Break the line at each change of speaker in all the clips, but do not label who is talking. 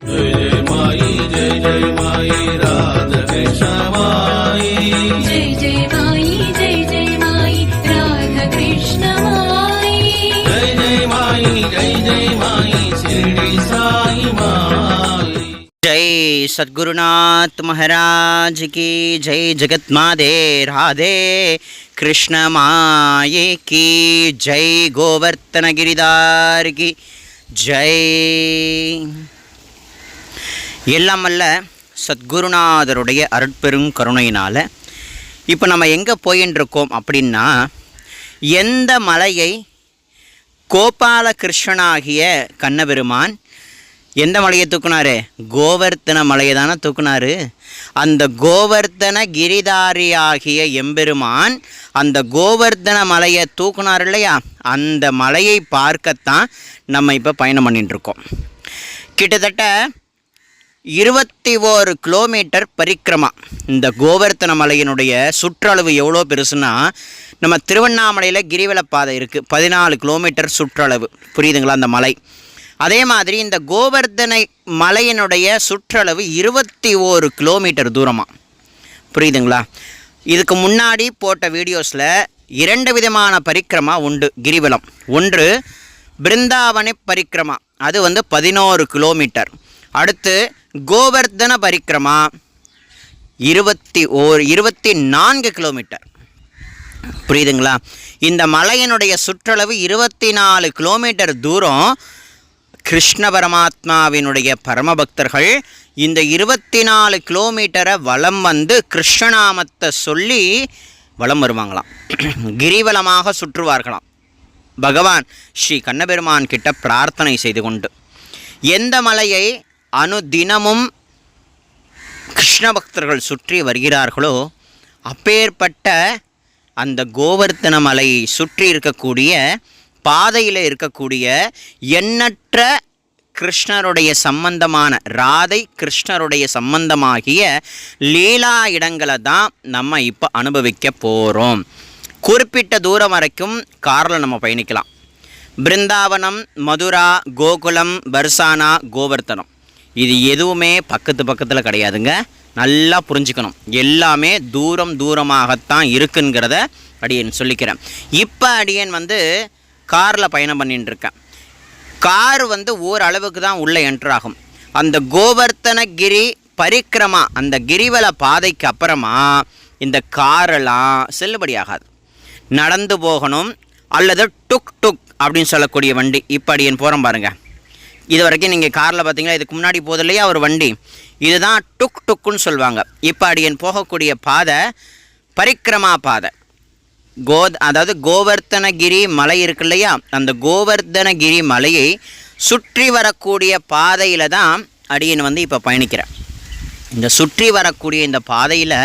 जय जय माई राधा कृष्ण माई
जय माई राधा कृष्ण माई
जय माई शिरडी साई माई।
जय सद्गुरुनाथ महाराज की जय। जगत माते राधे कृष्ण माये की जय। गोवर्धन गिरिधार की जय। எல்லாம் அல்ல சத்குருநாதருடைய அருட்பெரும் கருணையினால் இப்போ நம்ம எங்கே போயின்னு இருக்கோம் அப்படின்னா, எந்த மலையை கோபாலகிருஷ்ணனாகிய கண்ணபெருமான் எந்த மலையை தூக்குனாரு? கோவர்த்தன மலையை தானே தூக்குனாரு. அந்த கோவர்த்தன கிரிதாரியாகிய எம்பெருமான் அந்த கோவர்த்தன மலையை தூக்குனார் இல்லையா, அந்த மலையை பார்க்கத்தான் நம்ம இப்போ பயணம் பண்ணிட்டுருக்கோம். கிட்டத்தட்ட 21 கிலோமீட்டர் பரிக்கிரமா. இந்த கோவர்த்தன மலையினுடைய சுற்றளவு எவ்வளோ பெருசுன்னா, நம்ம திருவண்ணாமலையில் கிரிவல பாதை இருக்குது, 14 கிலோமீட்டர் சுற்றளவு. புரியுதுங்களா அந்த மலை? அதே மாதிரி இந்த கோவர்த்தனை மலையினுடைய சுற்றளவு 21 கிலோமீட்டர் தூரமாக. புரியுதுங்களா? இதுக்கு முன்னாடி போட்ட வீடியோஸில் 2 விதமான பரிக்கிரமா உண்டு கிரிவலம். ஒன்று பிருந்தாவனி பரிக்கிரமா, அது 11 கிலோமீட்டர். அடுத்து கோவர்த்தன பரிக்கிரமா 24 கிலோமீட்டர். புரியுதுங்களா? இந்த மலையினுடைய சுற்றளவு 24 கிலோமீட்டர் தூரம். கிருஷ்ண பரமாத்மாவினுடைய பரமபக்தர்கள் இந்த 24 கிலோமீட்டரை வலம் வந்து கிருஷ்ணநாமத்தை சொல்லி வலம் வருவாங்களாம், கிரிவலமாக சுற்றுவார்களாம். பகவான் ஸ்ரீ கண்ணபெருமான் கிட்ட பிரார்த்தனை செய்து கொண்டு எந்த மலையை அனுதினமும் கிருஷ்ண பக்தர்கள் சுற்றி வருகிறார்களோ, அப்பேற்பட்ட அந்த கோவர்த்தன மலையை சுற்றி இருக்கக்கூடிய பாதையில் இருக்கக்கூடிய எண்ணற்ற கிருஷ்ணருடைய சம்பந்தமான ராதை கிருஷ்ணருடைய சம்பந்தமாகிய லீலா இடங்களை தான் நம்ம இப்போ அனுபவிக்க போகிறோம். குறிப்பிட்ட தூரம் வரைக்கும் காரில் நம்ம பயணிக்கலாம். பிருந்தாவனம், மதுரா, கோகுலம், பர்சானா, கோவர்த்தனம் இது எதுவுமே பக்கத்தில் கிடையாதுங்க. நல்லா புரிஞ்சுக்கணும். எல்லாமே தூரமாகத்தான் இருக்குங்கிறத அடியேன் சொல்லிக்கிறேன். இப்போ அடியேன் காரில் பயணம் பண்ணிட்டு இருக்கேன். கார் ஓரளவுக்கு தான் உள்ளே என்ட்ராகும். அந்த கோவர்த்தனகிரி பரிக்கிரமா அந்த கிரிவல பாதைக்கு அப்புறமா இந்த காரெல்லாம் செல்லுபடியாகாது. நடந்து போகணும் அல்லது டுக் டுக் அப்படின்னு சொல்லக்கூடிய வண்டி. இப்போ அடியேன் போகிறோம் பாருங்கள். இது வரைக்கும் நீங்கள் காரில் பார்த்தீங்களா, இதுக்கு முன்னாடி போகுது இல்லையா ஒரு வண்டி, இதுதான் டுக் டுக்குன்னு சொல்லுவாங்க. இப்போ அடியேன் போகக்கூடிய பாதை பரிக்கிரமா பாதை. அதாவது கோவர்த்தனகிரி மலை இருக்கு இல்லையா, அந்த கோவர்த்தனகிரி மலையை சுற்றி வரக்கூடிய பாதையில் தான் அடியேன் இப்போ பயணிக்கிறேன். இந்த சுற்றி வரக்கூடிய இந்த பாதையில்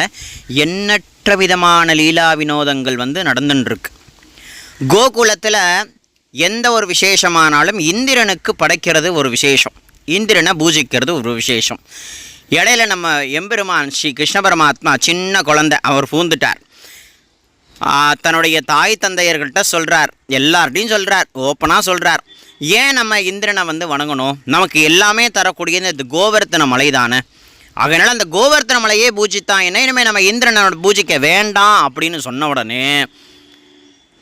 எண்ணற்ற விதமான லீலா வினோதங்கள் நடந்துட்டுருக்கு. கோகுலத்தில் எந்த ஒரு விசேஷமானாலும் இந்திரனுக்கு படைக்கிறது ஒரு விசேஷம், இந்திரனை பூஜிக்கிறது ஒரு விசேஷம். இடையில நம்ம எம்பெருமான் ஸ்ரீ கிருஷ்ண பரமாத்மா சின்ன குழந்தை அவர் பூந்துட்டார். தன்னுடைய தாய் தந்தையர்கள்ட்ட சொல்கிறார், எல்லார்ட்டையும் சொல்கிறார், ஓப்பனாக சொல்கிறார், ஏன் நம்ம இந்திரனை வணங்கணும், நமக்கு எல்லாமே தரக்கூடியது இந்த கோவர்த்தன மலை தானே, அதனால் அந்த கோவர்த்தன மலையே பூஜித்தான் என்ன, இனிமேல் நம்ம இந்திரனை பூஜிக்க வேண்டாம் அப்படின்னு சொன்ன உடனே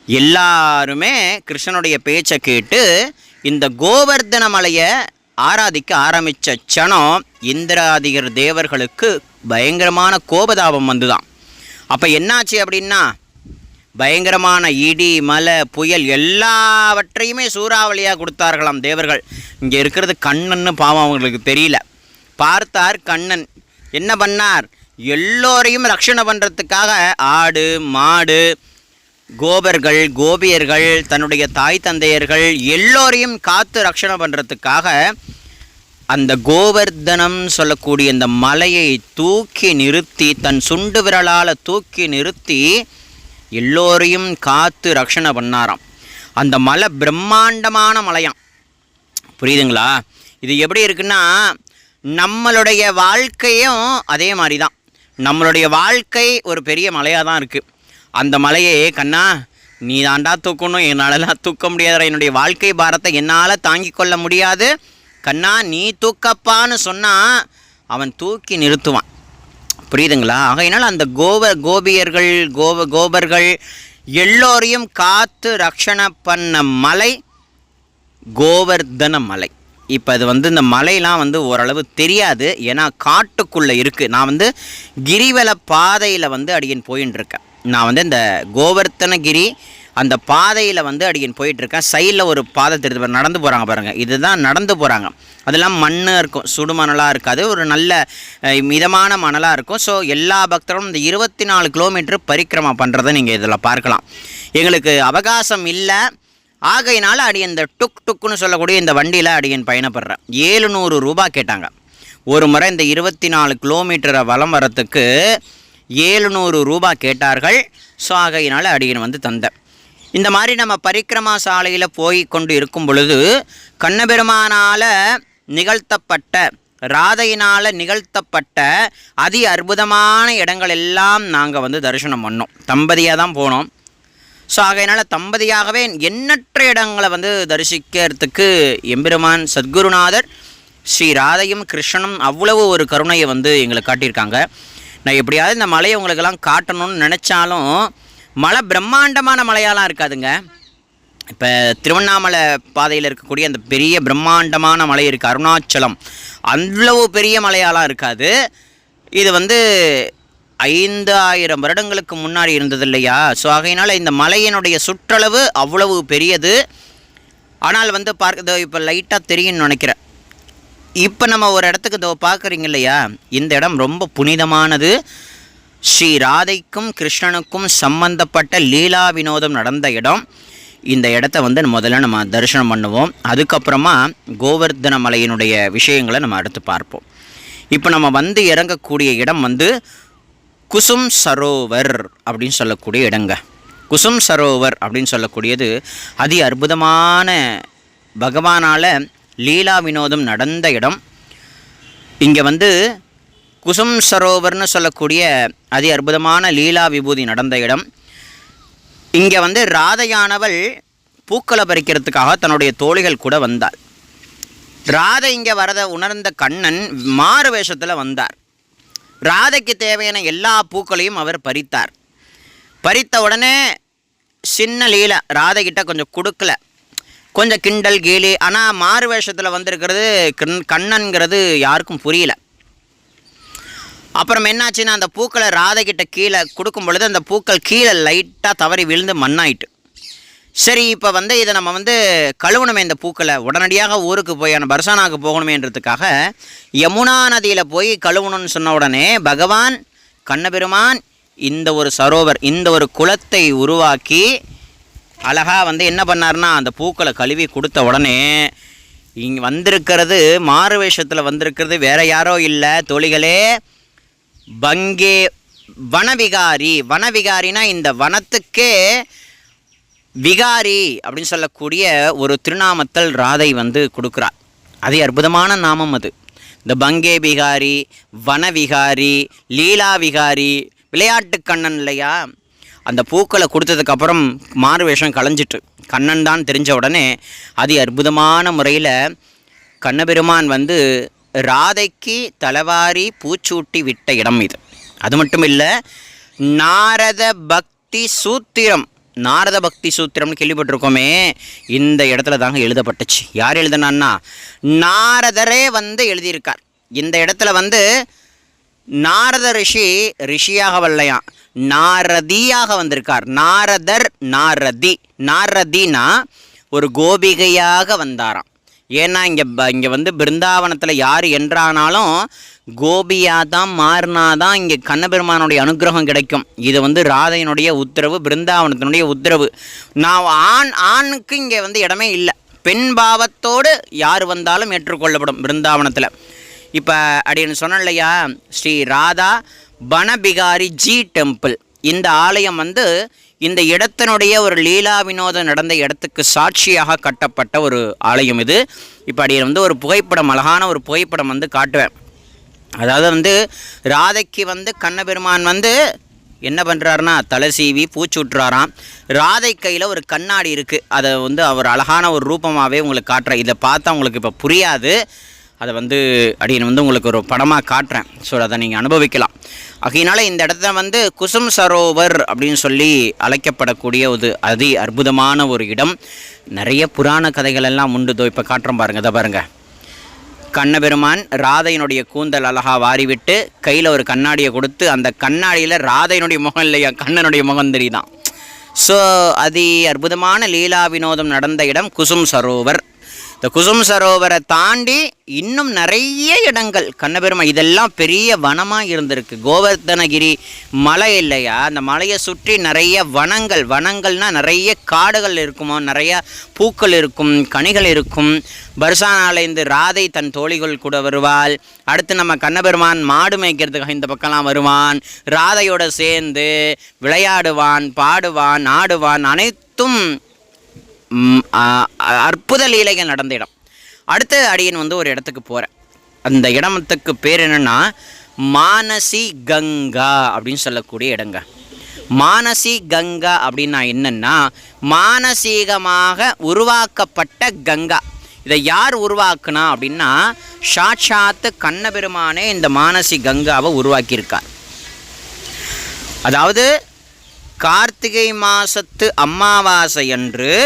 எல்லாருமே கிருஷ்ணனுடைய பேச்சை கேட்டு இந்த கோவர்த்தன மலையை ஆராதிக்க ஆரம்பித்த க்ஷணம் இந்திராதிகர் தேவர்களுக்கு பயங்கரமான கோபதாபம் வந்துதான். அப்போ என்னாச்சு அப்படின்னா, பயங்கரமான இடி, மலை, புயல் எல்லாவற்றையுமே சூறாவளியாக கொடுத்தார்களாம் தேவர்கள். இங்கே இருக்கிறது கண்ணன்னு பாவம் அவங்களுக்கு தெரியல. பார்த்தார் கண்ணன், என்ன பண்ணார், எல்லோரையும் ரட்சணை பண்ணுறதுக்காக ஆடு, மாடு, கோபர்கள், கோபியர்கள், தன்னுடைய தாய் தந்தையர்கள் எல்லோரையும் காத்து ரட்சணை பண்ணுறதுக்காக அந்த கோவர்த்தனம் சொல்லக்கூடிய இந்த மலையை தூக்கி நிறுத்தி, தன் சுண்டு விரலால் தூக்கி நிறுத்தி எல்லோரையும் காத்து ரட்சணை பண்ணாராம். அந்த மலை பிரம்மாண்டமான மலையாம். புரியுதுங்களா? இது எப்படி இருக்குன்னா, நம்மளுடைய வாழ்க்கையும் அதே மாதிரி தான். நம்மளுடைய வாழ்க்கை ஒரு பெரிய மலையாக தான் இருக்குது. அந்த மலையே கண்ணா நீ தாண்டா தூக்கணும், என்னாலலாம் தூக்க முடியாத, என்னுடைய வாழ்க்கை பாரத்தை என்னால் தாங்கிக் கொள்ள முடியாது, கண்ணா நீ தூக்கப்பான்னு சொன்னால் அவன் தூக்கி நிறுத்துவான். புரியுதுங்களா? ஆகையினால் அந்த கோபியர்கள் கோபர்கள் எல்லோரையும் காத்து ரக்ஷணை பண்ண மலை கோவர்தன மலை. இப்போ அது இந்த மலையெலாம் ஓரளவு தெரியாது, ஏன்னா காட்டுக்குள்ளே இருக்குது. நான் கிரிவல பாதையில் அடியன் போயின்னு இருக்கேன். நான் இந்த கோவர்த்தனகிரி அந்த பாதையில் அடியன் போயிட்டுருக்கேன். சைடில் ஒரு பாதை தெரிஞ்சு நடந்து போகிறாங்க பாருங்கள், இதுதான் நடந்து போகிறாங்க. அதெல்லாம் மண் இருக்கும், சுடு மணலாக இருக்காது, ஒரு நல்ல மிதமான மணலாக இருக்கும். ஸோ எல்லா பக்தரும் இந்த 24 கிலோமீட்டர் பரிக்கிரமா பண்ணுறதை நீங்கள் இதில் பார்க்கலாம். எங்களுக்கு அவகாசம் இல்லை, ஆகையினால அடியன் இந்த டுக்குன்னு சொல்லக்கூடிய இந்த வண்டியில் அடியன் பயணப்படுறேன். 700 ரூபா கேட்டாங்க ஒரு முறை. இந்த 24 கிலோமீட்டரை வலம் வரத்துக்கு 700 ரூபா கேட்டார்கள். ஸோ ஆகையினால அடியன் தந்தேன். இந்த மாதிரி நம்ம பரிக்கிரமா சாலையில் போய் கொண்டு இருக்கும் பொழுது கண்ணபெருமானால் நிகழ்த்தப்பட்ட, ராதையினால் நிகழ்த்தப்பட்ட அதி அற்புதமான இடங்கள் எல்லாம் நாங்கள் தரிசனம் பண்ணோம். தம்பதியாக தான் போனோம். ஸோ ஆகையினால் தம்பதியாகவே எண்ணற்ற இடங்களை தரிசிக்கிறதுக்கு எம்பெருமான் சத்குருநாதர் ஸ்ரீ ராதையும் கிருஷ்ணனும் அவ்வளவு ஒரு கருணையை எங்களுக்கு காட்டியிருக்காங்க. நான் எப்படியாவது இந்த மலையை உங்களுக்கெல்லாம் காட்டணும்னு நினச்சாலும் மலை பிரம்மாண்டமான மலையாலாம் இருக்காதுங்க. இப்போ திருவண்ணாமலை பாதையில் இருக்கக்கூடிய அந்த பெரிய பிரம்மாண்டமான மலை இருக்குது, அருணாச்சலம், அவ்வளவு பெரிய மலையாலாம் இருக்காது. இது 5000 வருடங்களுக்கு முன்னாடி இருந்தது இல்லையா? ஸோ ஆகையினால் இந்த மலையினுடைய சுற்றளவு அவ்வளவு பெரியது. ஆனால் பார்க்க இப்போ லைட்டாக தெரியும்னு நினைக்கிறேன். இப்போ நம்ம ஒரு இடத்துக்கு பார்க்குறீங்க இல்லையா, இந்த இடம் ரொம்ப புனிதமானது. ஸ்ரீ ராதைக்கும் கிருஷ்ணனுக்கும் சம்பந்தப்பட்ட லீலா வினோதம் நடந்த இடம். இந்த இடத்த முதல்ல நம்ம தரிசனம் பண்ணுவோம். அதுக்கப்புறமா கோவர்தன மலையினுடைய விஷயங்களை நம்ம அடுத்து பார்ப்போம். இப்போ நம்ம இறங்கக்கூடிய இடம் குசும் சரோவர் அப்படின்னு சொல்லக்கூடிய இடங்க. குசும் சரோவர் அப்படின்னு சொல்லக்கூடியது அதி அற்புதமான பகவானால் லீலா வினோதம் நடந்த இடம். இங்கே குசும் சரோவர்னு சொல்லக்கூடிய அதி அற்புதமான லீலா விபூதி நடந்த இடம். இங்கே ராதையானவள் பூக்களை பறிக்கிறதுக்காக தன்னுடைய தோழிகள் கூட வந்தாள். ராதை இங்கே வரதை உணர்ந்த கண்ணன் மாறு வேஷத்தில் வந்தார். ராதைக்கு தேவையான எல்லா பூக்களையும் அவர் பறித்தார். பறித்த உடனே சின்ன லீலா ராதைகிட்ட கொஞ்சம் கொடுக்கல, கொஞ்சம் கிண்டல் கேலி. ஆனால் மாறு வேஷத்தில் வந்திருக்கிறது கண்ணன்கிறது யாருக்கும் புரியல. அப்புறம் என்னாச்சுன்னா, அந்த பூக்களை ராதைகிட்ட கீழே கொடுக்கும் பொழுது அந்த பூக்கள் கீழே லைட்டாக தவறி விழுந்து மண்ணாயிட்டு. சரி, இப்போ இதை நம்ம கழுவணுமே இந்த பூக்களை, உடனடியாக ஊருக்கு போய் பர்சானாவுக்கு போகணுமேன்றதுக்காக யமுனா நதியில் போய் கழுவணும்னு சொன்ன உடனே பகவான் கண்ணபெருமான் இந்த ஒரு சரோவர், இந்த ஒரு குளத்தை உருவாக்கி அழகாக என்ன பண்ணார்னா, அந்த பூக்களை கழுவி கொடுத்த உடனே இங்கே வந்திருக்கிறது மாறு வேஷத்தில் வந்திருக்கிறது வேறு யாரோ இல்லை தோழிகளே, பங்கே வனவிகாரி. வனவிகாரினா இந்த வனத்துக்கே விகாரி அப்படின்னு சொல்லக்கூடிய ஒரு திருநாமத்தல் ராதை கொடுக்குறார். அதே அற்புதமான நாமம் அது. இந்த பங்கே விகாரி, வனவிகாரி, லீலா விகாரி, விளையாட்டு கண்ணன் இல்லையா? அந்த பூக்களை கொடுத்ததுக்கப்புறம் மாறு வேஷம் களைஞ்சிட்டு கண்ணன் தான் தெரிஞ்ச உடனே அதி அற்புதமான முறையில் கண்ணபெருமான் ராதைக்கு தலைவாரி பூச்சூட்டி விட்ட இடம் இது. அது மட்டும் இல்லை, நாரத பக்தி சூத்திரம், நாரத பக்தி சூத்திரம்னு கேள்விப்பட்டிருக்கோமே, இந்த இடத்துல தாங்க எழுதப்பட்டுச்சு. யார் எழுதுனான்னா நாரதரே எழுதியிருக்கார். இந்த இடத்துல நாரத ரிஷியாக வரலையாம், நாரதியாக வந்திருக்கார். நாரதர் நாரதி, நாரதினா ஒரு கோபிகையாக வந்தாராம். ஏன்னா இங்கே பிருந்தாவனத்தில் யார் என்றானாலும் கோபியாக தான் மாறினாதான் இங்கே கண்ணபெருமானுடைய அனுகிரகம் கிடைக்கும். இது ராதையினுடைய உத்தரவு, பிருந்தாவனத்தினுடைய உத்தரவு. நான் ஆணுக்கு இங்கே இடமே இல்லை, பெண் பாவத்தோடு யார் வந்தாலும் ஏற்றுக்கொள்ளப்படும் பிருந்தாவனத்தில். இப்போ அப்படின்னு சொன்னேன் இல்லையா, ஸ்ரீ ராதா பனபிகாரி ஜி டெம்பிள். இந்த ஆலயம் இந்த இடத்தினுடைய ஒரு லீலா வினோதம் நடந்த இடத்துக்கு சாட்சியாக கட்டப்பட்ட ஒரு ஆலயம் இது. இப்போ அடியில் ஒரு புகைப்படம், அழகான ஒரு புகைப்படம் காட்டுவேன். அதாவது ராதைக்கு கண்ணபெருமான் என்ன பண்ணுறாருனா தலை சீவி பூச்சி விட்டுறாராம். ராதை கையில் ஒரு கண்ணாடி இருக்குது. அதை வந்து அவர் அழகான ஒரு ரூபமாகவே உங்களுக்கு காட்டுறேன். இதை பார்த்தா உங்களுக்கு இப்போ புரியாது. அதை வந்து அடியன் வந்து உங்களுக்கு ஒரு படமாக காட்டுறேன். ஸோ அதை நீங்கள் அனுபவிக்கலாம். ஆகையினால இந்த இடத்த வந்து குசும் சரோவர் அப்படின்னு சொல்லி அழைக்கப்படக்கூடிய ஒரு அதி அற்புதமான ஒரு இடம். நிறைய புராண கதைகள் எல்லாம் உண்டு. இப்போ காட்டுறோம் பாருங்கள். இதை பாருங்கள். கண்ணபெருமான் ராதையினுடைய கூந்தல் அழகாக வாரிவிட்டு கையில் ஒரு கண்ணாடியை கொடுத்து, அந்த கண்ணாடியில் ராதையினுடைய முகம் இல்லையா, கண்ணனுடைய முகம் தெரியுதான். ஸோ அதி அற்புதமான லீலா வினோதம் நடந்த இடம் குசும் சரோவர். இந்த குசும் சரோவரை தாண்டி இன்னும் நிறைய இடங்கள் கண்ணபெருமான், இதெல்லாம் பெரிய வனமாக இருந்திருக்கு. கோவர்தனகிரி மலை இல்லையா, அந்த மலையை சுற்றி நிறைய வனங்கள்னால் நிறைய காடுகள் இருக்குமோ, நிறைய பூக்கள் இருக்கும், கனிகள் இருக்கும். பர்சானாலேருந்து ராதை தன் தோழிகள் கூட வருவாள். அடுத்து நம்ம கண்ணபெருமான் மாடு மேய்க்கிறதுக்காக இந்த பக்கம்லாம் வருவான். ராதையோடு சேர்ந்து விளையாடுவான், பாடுவான், ஆடுவான். அனைத்தும் அற்புத லீலைகள் நடந்த இடம். அடுத்த அடியன் வந்து ஒரு இடத்துக்கு போகிறேன். அந்த இடத்துக்கு பேர் என்னென்னா மானசி கங்கா அப்படின்னு சொல்லக்கூடிய இடங்க. மானசி கங்கா அப்படின்னா என்னென்னா மானசீகமாக உருவாக்கப்பட்ட கங்கா. இதை யார் உருவாக்குனா அப்படின்னா சாட்சாத்து கண்ணபெருமானே இந்த மானசி கங்காவை உருவாக்கியிருக்கார். அதாவது கார்த்திகை மாதத்து அமாவாசை அன்று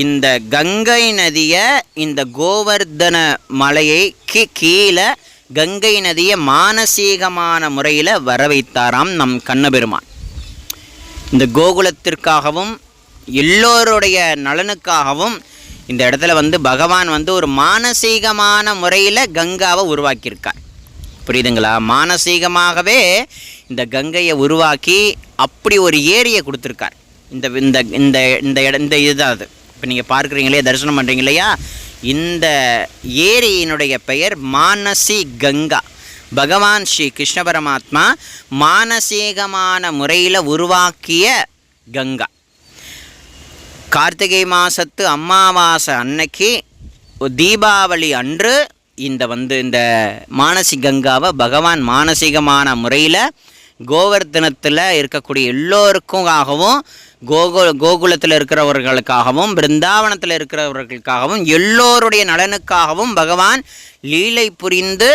இந்த கங்கை நதியை, இந்த கோவர்தன மலைக்கு கீழே கங்கை நதியை மானசீகமான முறையில் வர வைத்தாராம் நம் கண்ணபெருமான். இந்த கோகுலத்திற்காகவும் எல்லோருடைய நலனுக்காகவும் இந்த இடத்துல வந்து பகவான் வந்து ஒரு மானசீகமான முறையில் கங்காவை உருவாக்கியிருக்கார். புரியுதுங்களா? மானசீகமாகவே இந்த கங்கையை உருவாக்கி அப்படி ஒரு ஏரியை கொடுத்துருக்கார். இந்த இந்த இந்த இந்த இடம் இந்த இதுதான் அது. இப்போ நீங்கள் பார்க்குறீங்களே, தரிசனம் பண்ணுறீங்க இல்லையா, இந்த ஏரியினுடைய பெயர் மானசி கங்கா. பகவான் ஸ்ரீ கிருஷ்ண பரமாத்மா மானசீகமான முறையில் உருவாக்கிய கங்கா. கார்த்திகை மாதத்து அமாவாசை அன்னைக்கு தீபாவளி அன்று இந்த மானசி கங்காவை பகவான் மானசீகமான முறையில் கோவர்தனத்தில் இருக்கக்கூடிய எல்லோருக்காகவும், கோகுலத்தில் இருக்கிறவர்களுக்காகவும், பிருந்தாவனத்தில் இருக்கிறவர்களுக்காகவும், எல்லோருடைய நலனுக்காகவும் பகவான் லீலை புரிந்து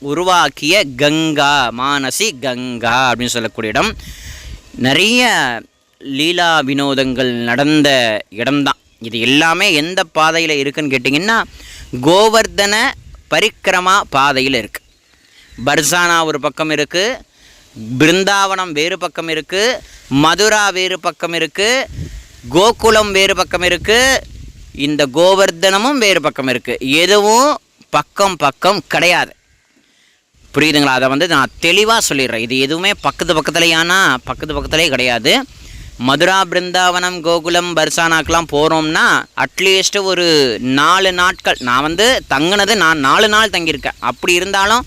உருவாக்கிய கங்கா, மானசி கங்கா அப்படின்னு சொல்லக்கூடிய இடம். நிறைய லீலா வினோதங்கள் நடந்த இடம்தான் இது. எல்லாமே எந்த பாதையில் இருக்குதுன்னு கேட்டிங்கன்னா கோவர்தன பரிக்கிரமா பாதையில் இருக்குது. பர்சானா ஒரு பக்கம் இருக்குது, பிருந்தாவனம் வேறு பக்கம் இருக்குது, மதுரா வேறு பக்கம் இருக்குது, கோகுலம் வேறு பக்கம் இருக்குது, இந்த கோவர்தனமும் வேறு பக்கம் இருக்குது. எதுவும் பக்கம் கிடையாது. புரியுதுங்களா? அதை வந்து நான் தெளிவாக சொல்லிடுறேன். இது எதுவுமே பக்கத்துலேயே கிடையாது. மதுரா, பிருந்தாவனம், கோகுலம், பர்சானாக்கெலாம் போகிறோம்னா அட்லீஸ்ட்டு ஒரு 4 நாட்கள். நான் வந்து தங்கினது 4 நாள் தங்கியிருக்கேன். அப்படி இருந்தாலும்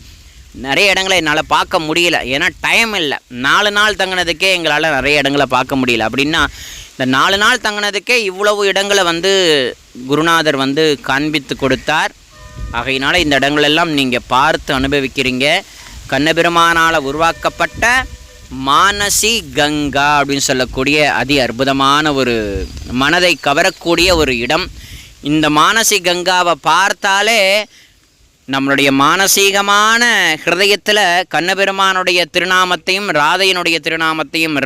நிறைய இடங்களை என்னால் பார்க்க முடியல. ஏன்னா டைம் இல்லை. 4 நாள் தங்கினதுக்கே எங்களால் நிறைய இடங்களை பார்க்க முடியல. அப்படின்னா இந்த 4 நாள் தங்கினதுக்கே இவ்வளவு இடங்களை வந்து குருநாதர் வந்து காண்பித்து கொடுத்தார். ஆகையினால இந்த இடங்களெல்லாம் நீங்கள் பார்த்து அனுபவிக்கிறீங்க. கண்ணபெருமானால் உருவாக்கப்பட்ட மானசி கங்கா அப்படின்னு சொல்லக்கூடிய அதி அற்புதமான ஒரு மனதை கவரக்கூடிய ஒரு இடம். இந்த மானசி கங்காவை பார்த்தாலே நம்மளுடைய மானசீகமான ஹிருதயத்தில் கண்ணபெருமானுடைய திருநாமத்தையும் ராதையினுடைய திருநாமத்தையும்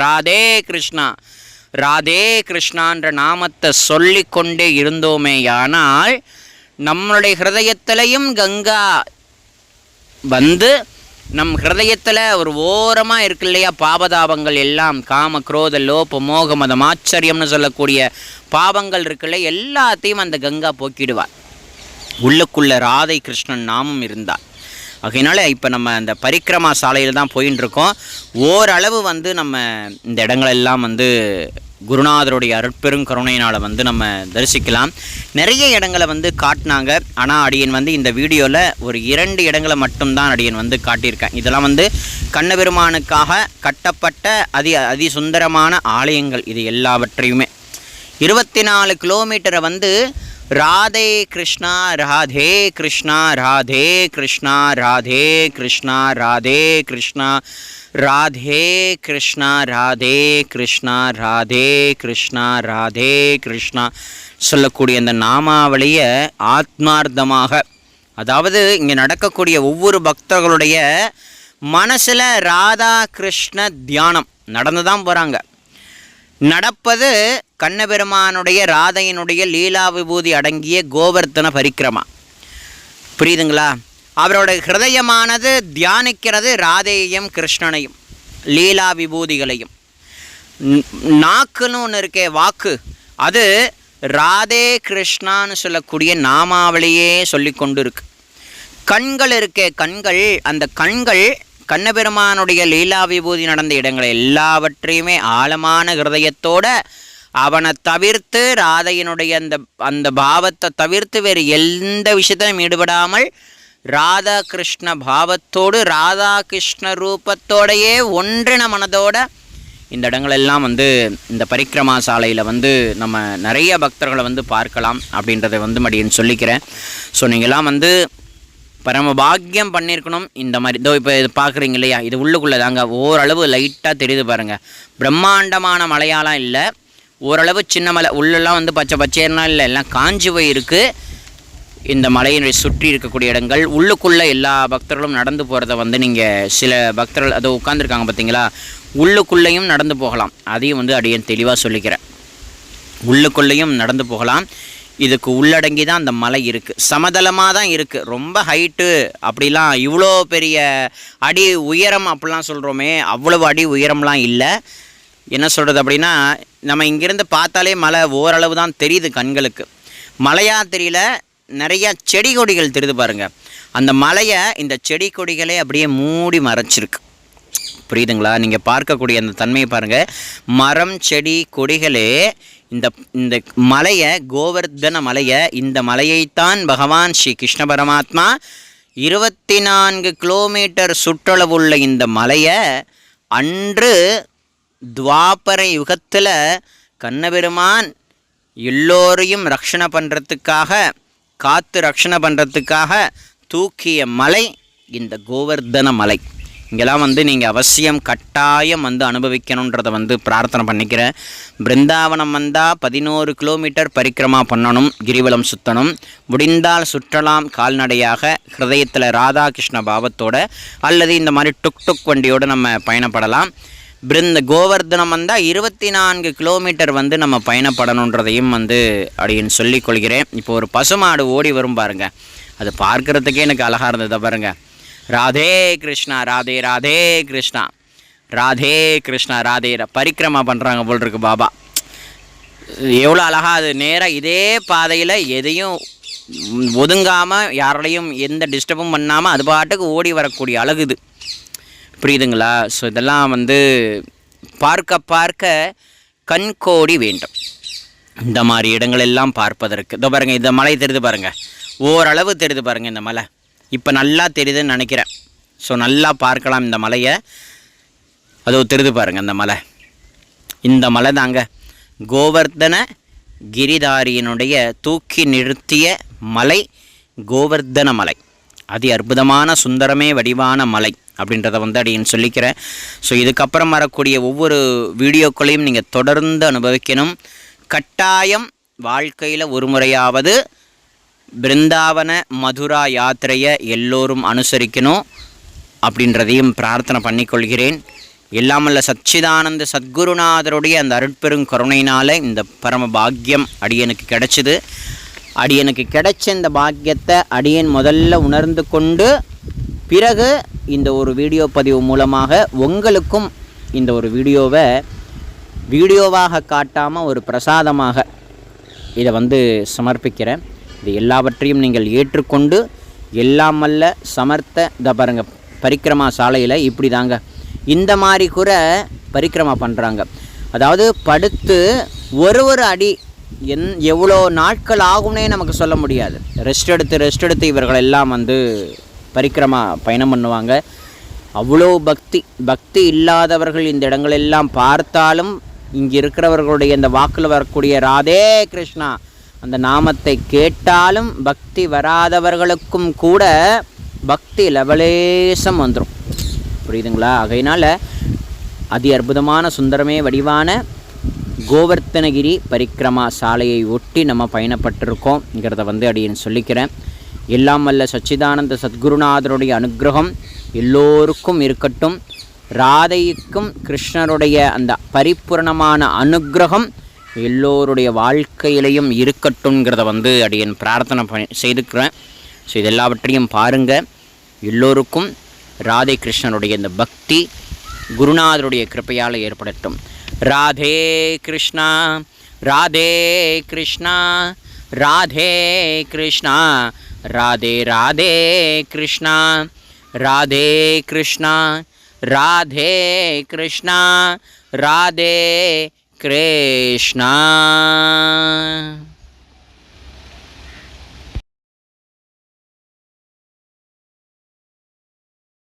ராதே கிருஷ்ணான்ற நாமத்தை சொல்லிக்கொண்டே இருந்தோமேயானால் நம்மளுடைய ஹிருதயத்திலையும் கங்கா வந்து நம் ஹிருதயத்தில் ஒரு ஓரமாக இருக்கு இல்லையா, பாபதாபங்கள் எல்லாம், காம குரோத லோப மோக மதம் ஆச்சரியம்னு சொல்லக்கூடிய பாவங்கள் இருக்குல்ல, எல்லாத்தையும் அந்த கங்கா போக்கிடுவார். உள்ளுக்குள்ள ராதை கிருஷ்ணன் நாமும் இருந்தார். ஆகையினால இப்போ நம்ம அந்த பரிக்கிரமா சாலையில் தான் போயின்னு இருக்கோம். ஓரளவு வந்து நம்ம இந்த இடங்களெல்லாம் வந்து குருநாதருடைய அருட்பெரும் கருணையினால் வந்து நம்ம தரிசிக்கலாம். நிறைய இடங்களை வந்து காட்டினாங்க. ஆனால் அடியன் வந்து இந்த வீடியோவில் ஒரு 2 இடங்களை மட்டும்தான் அடியன் வந்து காட்டியிருக்கேன். இதெல்லாம் வந்து கண்ணபெருமானுக்காக கட்டப்பட்ட அதி சுந்தரமான ஆலயங்கள். இது எல்லாவற்றையுமே 24 கிலோமீட்டரை வந்து ராதே கிருஷ்ணா ராதே கிருஷ்ணா ராதே கிருஷ்ணா ராதே கிருஷ்ணா ராதே கிருஷ்ணா ராதே கிருஷ்ணா ராதே கிருஷ்ணா ராதே கிருஷ்ணா ராதே கிருஷ்ணா சொல்லக்கூடிய அந்த நாமாவளியை ஆத்மார்த்தமாக, அதாவது இங்கே நடக்கக்கூடிய ஒவ்வொரு பக்தர்களுடைய மனசில் ராதா கிருஷ்ண தியானம் நடந்து தான் போகிறாங்க. நடப்பது கண்ணபெருமானுடைய ராதையினுடைய லீலா விபூதி அடங்கிய கோவர்த்தன பரிக்கிரமா. புரியுதுங்களா? அவரோட ஹிருதயமானது தியானிக்கிறது ராதையையும் கிருஷ்ணனையும் லீலா விபூதிகளையும். நாக்குன்னு ஒன்று இருக்கே, வாக்கு, அது ராதே கிருஷ்ணான்னு சொல்லக்கூடிய நாமாவளியே சொல்லி கொண்டு இருக்கு. கண்கள் இருக்கே, கண்கள், அந்த கண்கள் கண்ணபெருமானுடைய லீலா விபூதி நடந்த இடங்களை எல்லாவற்றையுமே ஆழமான ஹிருதயத்தோட அவனை தவிர்த்து ராதையினுடைய அந்த பாவத்தை தவிர்த்து வேறு எந்த விஷயத்திலும் ஈடுபடாமல் ராதா கிருஷ்ண பாவத்தோடு ராதா கிருஷ்ண ரூபத்தோடையே ஒன்றின மனதோட இந்த இடங்களெல்லாம் இந்த பரிக்கிரமா சாலையில் நம்ம நிறைய பக்தர்களை பார்க்கலாம் அப்படின்றத மடியன்னு சொல்லிக்கிறேன். ஸோ நீங்களாம் பரம பாக்கியம் பண்ணியிருக்கணும். இந்த மாதிரி இதோ இப்போ இது பார்க்குறீங்க இல்லையா, இது உள்ளுக்குள்ளே தாங்க ஓரளவு லைட்டாக தெரியுது பாருங்கள். பிரம்மாண்டமான மலையாலாம் இல்லை, ஓரளவு சின்ன மலை. உள்ளெல்லாம் பச்சை பச்சையெல்லாம் இல்லை, எல்லாம் காஞ்சி போய் இருக்குது. இந்த மலையினை சுற்றி இருக்கக்கூடிய இடங்கள் உள்ளுக்குள்ளே எல்லா பக்தர்களும் நடந்து போகிறத நீங்கள் சில பக்தர்கள் அதை உட்காந்துருக்காங்க பார்த்தீங்களா, உள்ளுக்குள்ளேயும் நடந்து போகலாம். அதையும் அடியேன் தெளிவாக சொல்லிக்கிறேன். உள்ளுக்குள்ளேயும் நடந்து போகலாம். இதுக்கு உள்ளடங்கி தான் அந்த மலை இருக்குது. சமதளமாக தான் இருக்குது, ரொம்ப ஹைட்டு அப்படிலாம் இவ்வளோ பெரிய அடி உயரம் அப்படிலாம் சொல்கிறோமே, அவ்வளவு அடி உயரம்லாம் இல்லை. என்ன சொல்கிறது அப்படின்னா, நம்ம இங்கேருந்து பார்த்தாலே மலை ஓரளவு தான் தெரியுது கண்களுக்கு. மலையாக தெரியல, நிறையா செடி கொடிகள் தெரியுது பாருங்கள். அந்த மலையை இந்த செடி கொடிகளே அப்படியே மூடி மறைச்சிருக்கு. புரியுதுங்களா? நீங்கள் பார்க்கக்கூடிய அந்த தன்மையை பாருங்கள். மரம் செடி கொடிகளே இந்த மலையை, கோவர்தன மலையை, இந்த மலையைத்தான் பகவான் ஸ்ரீ கிருஷ்ண பரமாத்மா 24 கிலோமீட்டர் சுற்றளவுள்ள இந்த மலையை அன்று துவாபர யுகத்தில் கண்ணபெருமான் எல்லோரையும் ரக்ஷணை பண்ணுறதுக்காக, காத்து ரக்ஷணை பண்ணுறதுக்காக தூக்கிய மலை இந்த கோவர்தன மலை. இங்கெல்லாம் நீங்கள் அவசியம் கட்டாயம் அனுபவிக்கணுன்றதை பிரார்த்தனை பண்ணிக்கிறேன். பிருந்தாவனம் வந்தால் 11 கிலோமீட்டர் பரிக்கிரமா பண்ணணும், கிரிவலம் சுற்றணும். முடிந்தால் சுற்றலாம் கால்நடையாக, ஹிருதயத்தில் ராதாகிருஷ்ண பாவத்தோடு, அல்லது இந்த மாதிரி டுக் வண்டியோடு நம்ம பயணப்படலாம். கோவர்தனம் வந்தால் 24 கிலோமீட்டர் நம்ம பயணப்படணுன்றதையும் அப்படின்னு சொல்லிக்கொள்கிறேன். இப்போ ஒரு பசுமாடு ஓடி வரும் பாருங்கள், அது பார்க்குறதுக்கே எனக்கு அழகாக இருந்தது பாருங்கள். ராதே கிருஷ்ணா ராதே ராதே கிருஷ்ணா ராதே கிருஷ்ணா ராதே பரிக்கிரமா பண்ணுறாங்க போல் இருக்கு பாபா. எவ்வளோ அழகாக அது நேராக இதே பாதையில் எதையும் ஒதுங்காமல், யாரோடையும் எந்த டிஸ்டர்பும் பண்ணாமல் அது பாட்டுக்கு ஓடி வரக்கூடிய அழகுது. புரியுதுங்களா? ஸோ இதெல்லாம் பார்க்க பார்க்க கண்கோடி வேண்டும். இந்த மாதிரி இடங்கள் எல்லாம் பார்ப்பதற்கு இதோ பாருங்கள், இந்த மலை தெரியுது பாருங்கள், ஓரளவு தெரியுது பாருங்கள். இந்த மலை இப்போ நல்லா தெரியுதுன்னு நினைக்கிறேன். ஸோ நல்லா பார்க்கலாம் இந்த மலையை. அதோ தெரியுது பாருங்கள் அந்த மலை. இந்த மலை தாங்க கோவர்தன கிரிதாரியினுடைய தூக்கி நிறுத்திய மலை கோவர்தன மலை. அதி அற்புதமான சுந்தரமே வடிவான மலை அப்படின்றத அப்படின்னு சொல்லிக்கிறேன். ஸோ இதுக்கப்புறம் வரக்கூடிய ஒவ்வொரு வீடியோக்களையும் நீங்கள் தொடர்ந்து அனுபவிக்கணும். கட்டாயம் வாழ்க்கையில் ஒரு முறையாவது பிருந்தாவன மதுரா யாத்திரையை எல்லோரும் அனுசரிக்கணும் அப்படின்றதையும் பிரார்த்தனை பண்ணிக்கொள்கிறேன். எல்லாமல்ல சச்சிதானந்த சத்குருநாதருடைய அந்த அருட்பெரும் கருணையினால் இந்த பரம பாக்கியம் அடியனுக்கு கிடைச்சிது. அடியனுக்கு கிடைச்ச இந்த பாக்கியத்தை அடியன் முதல்ல உணர்ந்து கொண்டு, பிறகு இந்த ஒரு வீடியோ பதிவு மூலமாக உங்களுக்கும் இந்த ஒரு வீடியோவை வீடியோவாக காட்டாமல் ஒரு பிரசாதமாக இதை சமர்ப்பிக்கிறேன். இது எல்லாவற்றையும் நீங்கள் ஏற்றுக்கொண்டு எல்லாமல்ல சமர்த்த பாருங்கள் பரிக்கிரமா சாலையில் இப்படி தாங்க இந்த மாதிரி கூட பரிக்கிரமா பண்ணுறாங்க. அதாவது படுத்து ஒரு அடி எவ்வளோ நாட்கள் ஆகும்னே நமக்கு சொல்ல முடியாது. ரெஸ்ட் எடுத்து இவர்கள் எல்லாம் பரிக்கிரமா பயணம் பண்ணுவாங்க. அவ்வளோ பக்தி இல்லாதவர்கள் இந்த இடங்களெல்லாம் பார்த்தாலும் இங்கே இருக்கிறவர்களுடைய இந்த வாக்கில் வரக்கூடிய ராதே கிருஷ்ணா, அந்த நாமத்தை கேட்டாலும் பக்தி வராதவர்களுக்கும் கூட பக்தி லவலேசம் வந்துடும். புரியுதுங்களா? ஆகையினால் அதி அற்புதமான சுந்தரமே வடிவான கோவர்த்தனகிரி பரிக்கிரமா சாலையை ஒட்டி நம்ம பயணப்பட்டிருக்கோங்கிறத அடியேன் சொல்லிக்கிறேன். எல்லாம் வல்ல சச்சிதானந்த சத்குருநாதருடைய அனுக்கிரகம் எல்லோருக்கும் இருக்கட்டும். ராதைக்கும் கிருஷ்ணருடைய அந்த பரிபூர்ணமான அனுக்கிரகம் எல்லோருடைய வாழ்க்கையிலையும் இருக்கட்டும்ங்கிறத அடியேன் பிரார்த்தனை செய்துக்கிறேன். ஸோ இதெல்லாவற்றையும் பாருங்கள். எல்லோருக்கும் ராதை கிருஷ்ணனுடைய இந்த பக்தி குருநாதருடைய கிருப்பையால் ஏற்படட்டும். ராதே கிருஷ்ணா, ராதே கிருஷ்ணா, ராதே கிருஷ்ணா, ராதே ராதே கிருஷ்ணா, ராதே கிருஷ்ணா, ராதே கிருஷ்ணா, ராதே கிருஷ்ணா.